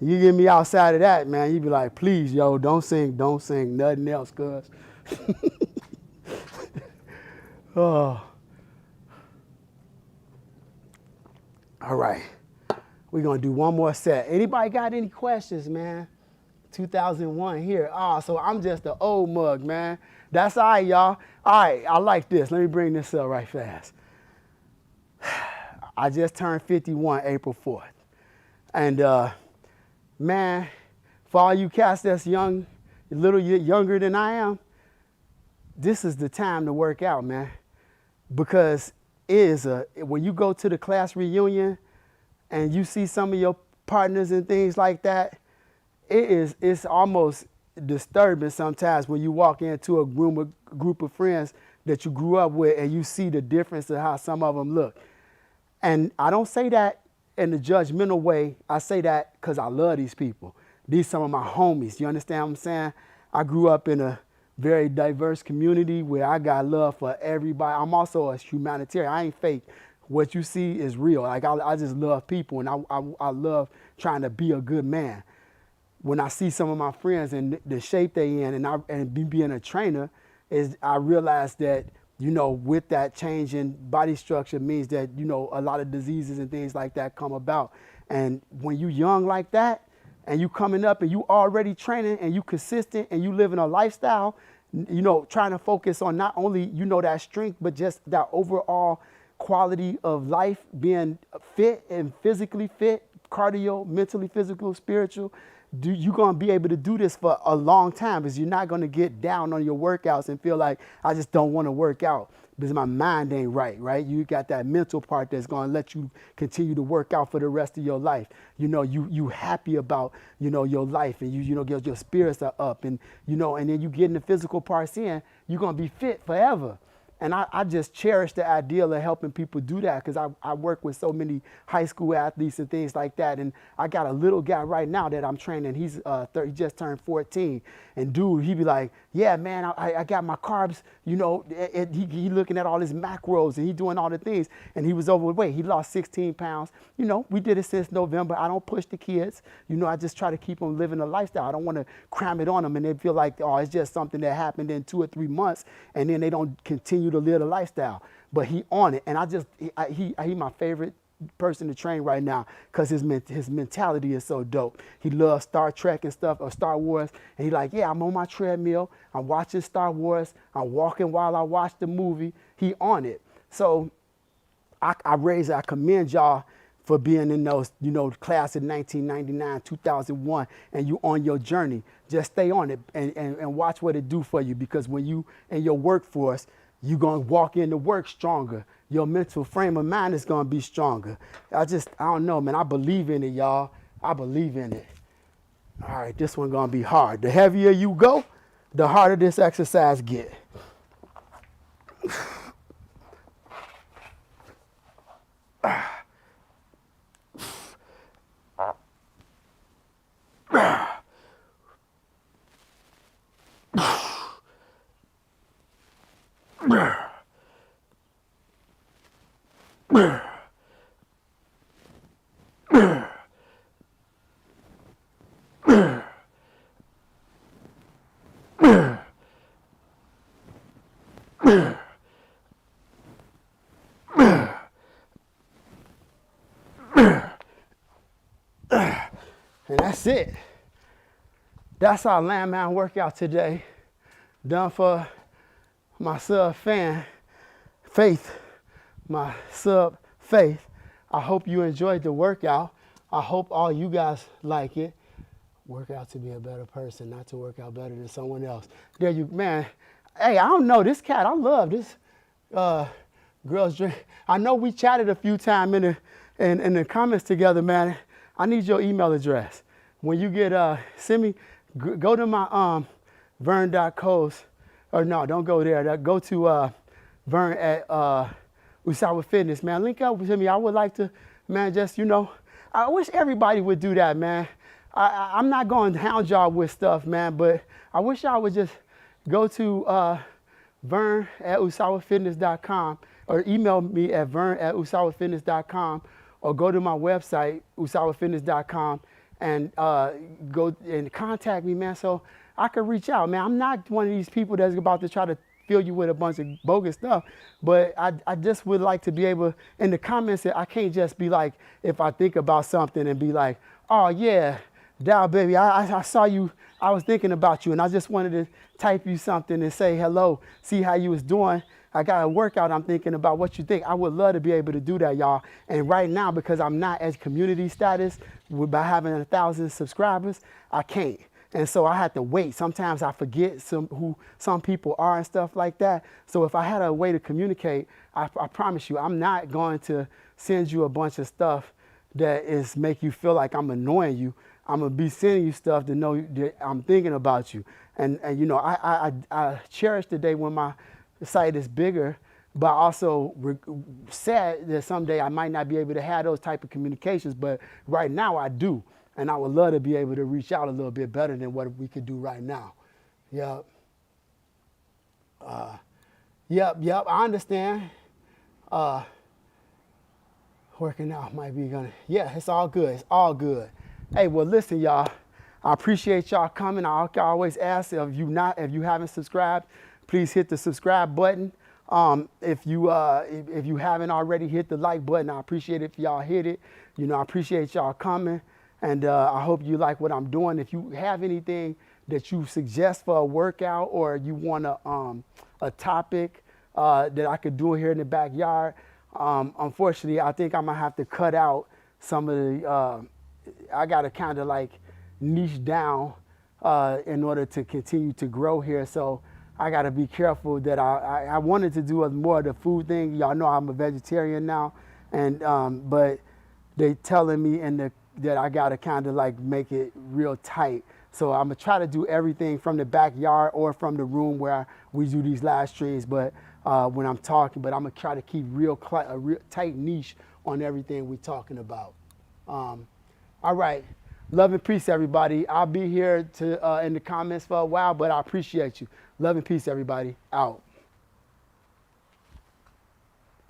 You get me outside of that, man, you be like, please, yo, don't sing nothing else, cuz. Oh. All right. We're going to do one more set. Anybody got any questions, man? 2001 here. Oh, so I'm just an old mug, man. That's all right, y'all. All right, I like this. Let me bring this up right fast. I just turned 51 April 4th. And, man, for all you cats that's young, a little younger than I am, this is the time to work out, man. Because when you go to the class reunion and you see some of your partners and things like that, it's almost disturbing sometimes when you walk into a group of friends that you grew up with and you see the difference of how some of them look. And I don't say that in a judgmental way. I say that because I love these people. These some of my homies. You understand what I'm saying? I grew up in a very diverse community where I got love for everybody. I'm also a humanitarian. I ain't fake. What you see is real. Like I just love people, and I love trying to be a good man. When I see some of my friends and the shape they in, and being a trainer, I realize that, you know, with that change in body structure means that, you know, a lot of diseases and things like that come about. And when you young like that, and you coming up and you already training and you consistent and you living a lifestyle, you know, trying to focus on not only, you know, that strength, but just that overall quality of life, being fit and physically fit, cardio, mentally, physical, spiritual. You're going to be able to do this for a long time, because you're not going to get down on your workouts and feel like, I just don't want to work out because my mind ain't right? You got that mental part that's going to let you continue to work out for the rest of your life. You know, you happy about, you know, your life, and you know, your spirits are up, and, you know, and then you getting the physical parts in, you're going to be fit forever. And I just cherish the ideal of helping people do that, because I work with so many high school athletes and things like that. And I got a little guy right now that I'm training. He's he just turned 14. And dude, he be like, yeah, man, I got my carbs, you know, he looking at all his macros and he doing all the things. And he was overweight. He lost 16 pounds. You know, we did it since November. I don't push the kids. You know, I just try to keep them living a lifestyle. I don't want to cram it on them and they feel like, oh, it's just something that happened in 2 or 3 months, and then they don't continue to live the lifestyle. But he on it, and he my favorite person to train right now, because his mentality is so dope. He loves Star Trek and stuff, or Star Wars, and he like, yeah, I'm on my treadmill, I'm watching Star Wars, I'm walking while I watch the movie. He on it. So I commend y'all for being in those, you know, class in 1999, 2001, and you on your journey. Just stay on it and watch what it do for you, because when you in your workforce, you're going to walk into work stronger. Your mental frame of mind is going to be stronger. I don't know, man. I believe in it, y'all. I believe in it. All right, this one going to be hard. The heavier you go, the harder this exercise get. And that's it. That's our Landmine workout today. Done for my sub fan, Faith. My sub, Faith. I hope you enjoyed the workout. I hope all you guys like it. Work out to be a better person, not to work out better than someone else. There you, man. Hey, I don't know this cat. I love this girl's drink. I know we chatted a few times in the comments together, man. I need your email address. When you get, send me, go to my vern.coast, or no, don't go there. Go to vern at Usawa Fitness, man. Link up with me. I would like to, man, just, you know, I wish everybody would do that, man. I'm not going to hound y'all with stuff, man, but I wish y'all would just go to vern@usawafitness.com or email me at vern@usawafitness.com or go to my website, usawafitness.com, and go and contact me, man, so I can reach out, man. I'm not one of these people that's about to try to fill you with a bunch of bogus stuff, but I just would like to be able, in the comments, I can't just be like, if I think about something and be like, oh yeah, Dow baby, I saw you, I was thinking about you, and I just wanted to type you something and say hello, see how you was doing. I got a workout, I'm thinking about what you think. I would love to be able to do that, y'all. And right now, because I'm not as community status, by having 1,000 subscribers, I can't. And so I had to wait. Sometimes I forget who some people are and stuff like that. So if I had a way to communicate, I promise you, I'm not going to send you a bunch of stuff that is make you feel like I'm annoying you. I'm gonna be sending you stuff to know that I'm thinking about you. And you know, I cherish the day when my site is bigger, but also sad that someday I might not be able to have those type of communications. But right now I do. And I would love to be able to reach out a little bit better than what we could do right now. Yep. Yep, I understand. Working out might be gonna, yeah, it's all good, it's all good. Hey, well, listen, y'all, I appreciate y'all coming. I always ask, if you haven't subscribed, please hit the subscribe button. If you haven't already, hit the like button. I appreciate it if y'all hit it. You know, I appreciate y'all coming. And I hope you like what I'm doing. If you have anything that you suggest for a workout, or you want a topic that I could do here in the backyard, unfortunately, I think I'm gonna have to cut out some of the, I gotta kind of like niche down in order to continue to grow here. So I gotta be careful that I wanted to do more of the food thing. Y'all know I'm a vegetarian now, and but they telling me that I gotta kind of like make it real tight. So I'm gonna try to do everything from the backyard or from the room where we do these live streams, but when I'm talking, but I'm gonna try to keep a real tight niche on everything we're talking about. All right, love and peace, everybody. I'll be here in the comments for a while, but I appreciate you. Love and peace, everybody. Out.